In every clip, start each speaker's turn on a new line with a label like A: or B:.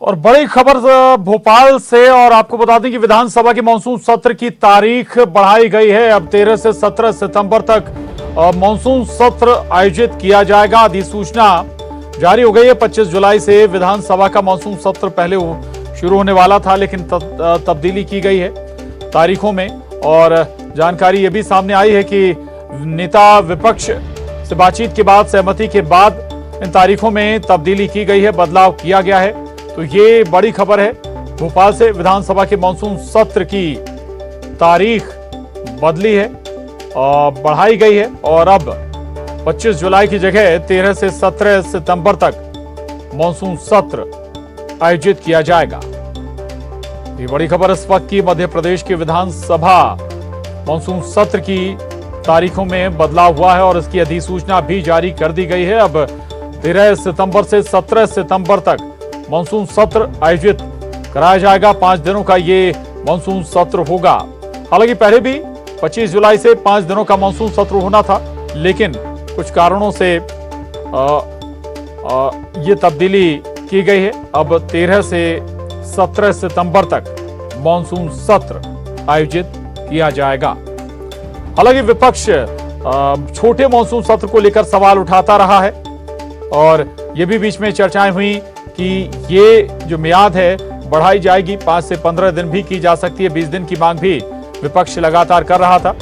A: और बड़ी खबर भोपाल से। और आपको बता दें कि विधानसभा के मानसून सत्र की तारीख बढ़ाई गई है। अब 13 से 17 सितंबर तक मानसून सत्र आयोजित किया जाएगा। अधिसूचना जारी हो गई है। 25 जुलाई से विधानसभा का मानसून सत्र पहले शुरू होने वाला था, लेकिन तब्दीली की गई है तारीखों में। और जानकारी यह भी सामने आई है कि नेता विपक्ष से बातचीत के बाद, सहमति के बाद इन तारीखों में तब्दीली की गई है, बदलाव किया गया है। तो ये बड़ी खबर है भोपाल से। विधानसभा के मानसून सत्र की तारीख बदली है और बढ़ाई गई है और अब 25 जुलाई की जगह 13 से 17 सितंबर तक मानसून सत्र आयोजित किया जाएगा। ये बड़ी खबर इस वक्त की। मध्य प्रदेश की विधानसभा मानसून सत्र की तारीखों में बदलाव हुआ है और इसकी अधिसूचना भी जारी कर दी गई है। अब 13 सितंबर से 17 सितंबर तक मानसून सत्र आयोजित कराया जाएगा। 5 दिनों का ये मानसून सत्र होगा। हालांकि पहले भी 25 जुलाई से 5 दिनों का मानसून सत्र होना था, लेकिन कुछ कारणों से ये तब्दीली की गई है। अब 13 से 17 सितंबर तक मानसून सत्र आयोजित किया जाएगा। हालांकि विपक्ष छोटे मानसून सत्र को लेकर सवाल उठाता रहा है और ये भी बीच में चर्चाएं हुई कि ये जो मियाद है बढ़ाई जाएगी, 5 से 15 दिन भी की जा सकती है। 20 दिन की मांग भी विपक्ष लगातार कर रहा था।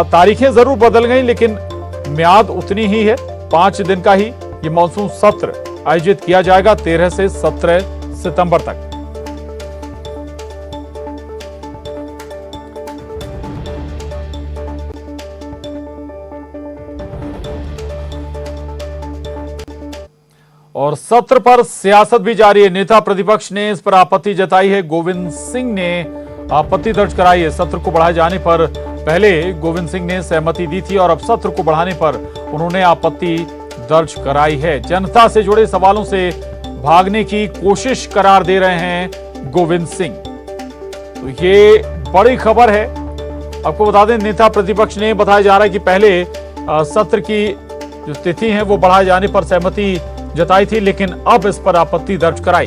A: तारीखें जरूर बदल गई, लेकिन मियाद उतनी ही है। 5 दिन का ही ये मानसून सत्र आयोजित किया जाएगा 13 से 17 सितंबर तक। और सत्र पर सियासत भी जारी है। नेता प्रतिपक्ष ने इस पर आपत्ति जताई है। गोविंद सिंह ने आपत्ति दर्ज कराई है। सत्र को बढ़ाए जाने पर पहले गोविंद सिंह ने सहमति दी थी और अब सत्र को बढ़ाने पर उन्होंने आपत्ति दर्ज कराई है। जनता से जुड़े सवालों से भागने की कोशिश करार दे रहे हैं गोविंद सिंह। तो ये बड़ी खबर है। आपको बता दें, नेता प्रतिपक्ष ने बताया जा रहा है कि पहले सत्र की जो तिथि है वो बढ़ाए जाने पर सहमति जताई थी, लेकिन अब इस पर आपत्ति दर्ज कराई।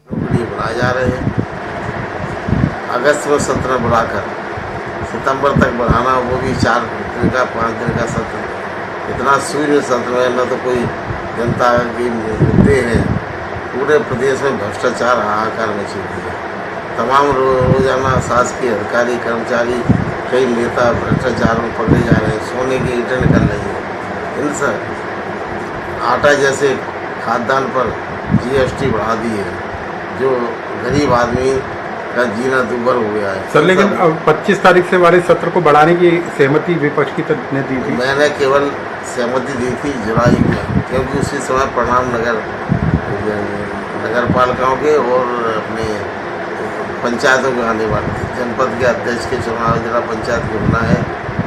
B: बनाए जा रहे हैं अगस्त में सत्र बढ़ाकर सितंबर तक बढ़ाना, वो भी 4 दिन का 5 दिन का सत्र। इतना शून्य सत्र में न तो कोई जनता की मुद्दे हैं। पूरे प्रदेश में भ्रष्टाचार हाहाकार मची हुई है। तमाम रोजाना शासकीय अधिकारी कर्मचारी, कई नेता भ्रष्टाचार में पकड़े जा रहे हैं, सोने की ईंटें निकल रही हैं। आटा जैसे खाद्यान्न पर जीएसटी बढ़ा दी है, जो गरीब आदमी का जीना दुर्भर हो गया है।
C: सर, लेकिन अब 25 तारीख से हमारे सत्र को बढ़ाने की सहमति विपक्ष की तरफ ने दी थी।
B: मैंने केवल सहमति दी थी जुलाई में, क्योंकि उसी समय परिणाम नगर पालिकाओं के और अपने पंचायतों के आने वाले थे। जनपद के अध्यक्ष के चुनाव जिला पंचायत के होना है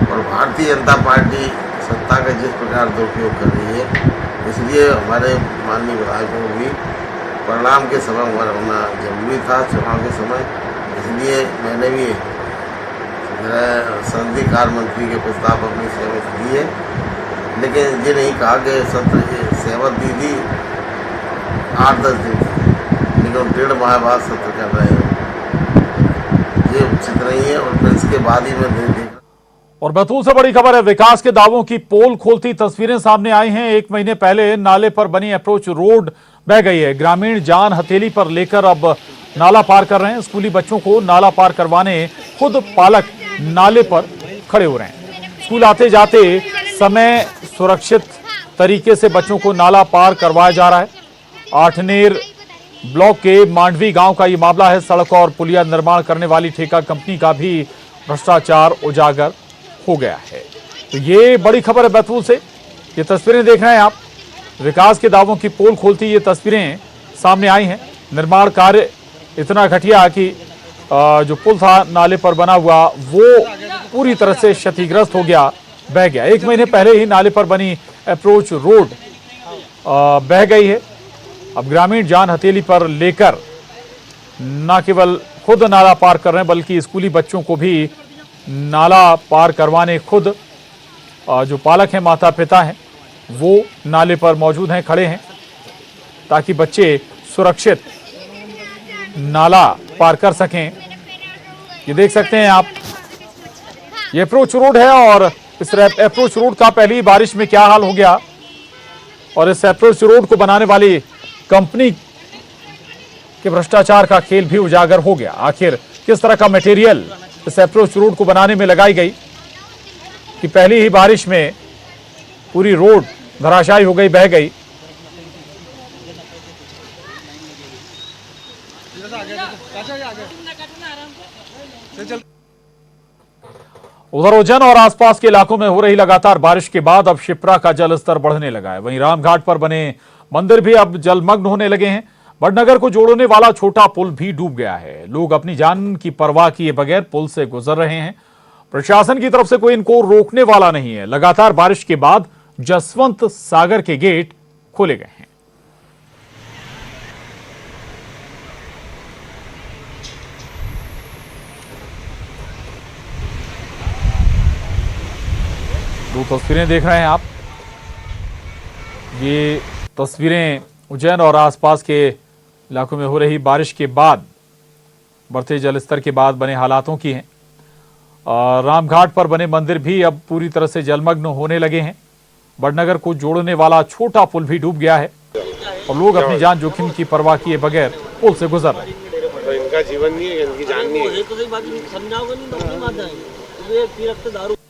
B: और भारतीय जनता पार्टी सत्ता का जिस प्रकार दुरुपयोग कर रही है, इसलिए हमारे माननीय विधायकों को भी परिणाम के समय हमारा होना जरूरी था, चुनाव के समय। इसलिए मैंने भी संसदीय कार्य मंत्री के प्रस्ताव अपनी सहमति दी है, लेकिन ये नहीं कहा कि सत्र सहमत दी थी 8-10 दिन, लेकिन 1.5 माह बाद सत्र कर रहे हैं। ये उचित नहीं है और फिर इसके बाद ही मैं देख।
A: और बैतूल से बड़ी खबर है। विकास के दावों की पोल खोलती तस्वीरें सामने आई हैं। 1 महीने पहले नाले पर बनी अप्रोच रोड बह गई है। ग्रामीण जान हथेली पर लेकर अब नाला पार कर रहे हैं। स्कूली बच्चों को नाला पार करवाने खुद पालक नाले पर खड़े हो रहे हैं। स्कूल आते जाते समय सुरक्षित तरीके से बच्चों को नाला पार करवाया जा रहा है। आठनेर ब्लॉक के मांडवी गांव का ये मामला है। सड़क और पुलिया निर्माण करने वाली ठेका कंपनी का भी भ्रष्टाचार उजागर हो गया है। तो ये बड़ी खबर है बैतूल से। ये तस्वीरें देख रहे हैं आप। विकास के दावों की पोल खोलती ये तस्वीरें सामने आई हैं। निर्माण कार्य इतना घटिया कि जो पुल था नाले पर बना हुआ वो पूरी तरह से क्षतिग्रस्त हो गया, बह गया। 1 महीने पहले ही नाले पर बनी अप्रोच रोड बह गई है। अब ग्रामीण जान हथेली पर लेकर न केवल खुद नाला पार कर रहे हैं, बल्कि स्कूली बच्चों को भी नाला पार करवाने खुद जो पालक हैं, माता पिता हैं, वो नाले पर मौजूद हैं, खड़े हैं। ताकि बच्चे सुरक्षित नाला पार कर सकें। ये देख सकते हैं आप, ये अप्रोच रोड है और इस अप्रोच रोड का पहली बारिश में क्या हाल हो गया और इस अप्रोच रोड को बनाने वाली कंपनी के भ्रष्टाचार का खेल भी उजागर हो गया। आखिर किस तरह का मटेरियल इस अप्रोच रोड को बनाने में लगाई गई कि पहली ही बारिश में पूरी रोड धराशायी हो गई, बह गई। उधर उज्जैन और आसपास के इलाकों में हो रही लगातार बारिश के बाद अब शिप्रा का जलस्तर बढ़ने लगा है। वहीं रामघाट पर बने मंदिर भी अब जलमग्न होने लगे हैं। बड़नगर को जोड़ने वाला छोटा पुल भी डूब गया है। लोग अपनी जान की परवाह किए बगैर पुल से गुजर रहे हैं। प्रशासन की तरफ से कोई इनको रोकने वाला नहीं है। लगातार बारिश के बाद जसवंत सागर के गेट खोले गए हैं। दो तस्वीरें देख रहे हैं आप। ये तस्वीरें उज्जैन और आसपास के इलाकों में हो रही बारिश के बाद, बढ़ते जलस्तर के बाद बने हालातों की हैं। रामघाट पर बने मंदिर भी अब पूरी तरह से जलमग्न होने लगे हैं। बड़नगर को जोड़ने वाला छोटा पुल भी डूब गया है और लोग अपनी जान जोखिम की परवाह किए बगैर पुल से गुजर रहे हैं।
D: तो इनका जीवन नहीं है, इनकी जान नहीं है।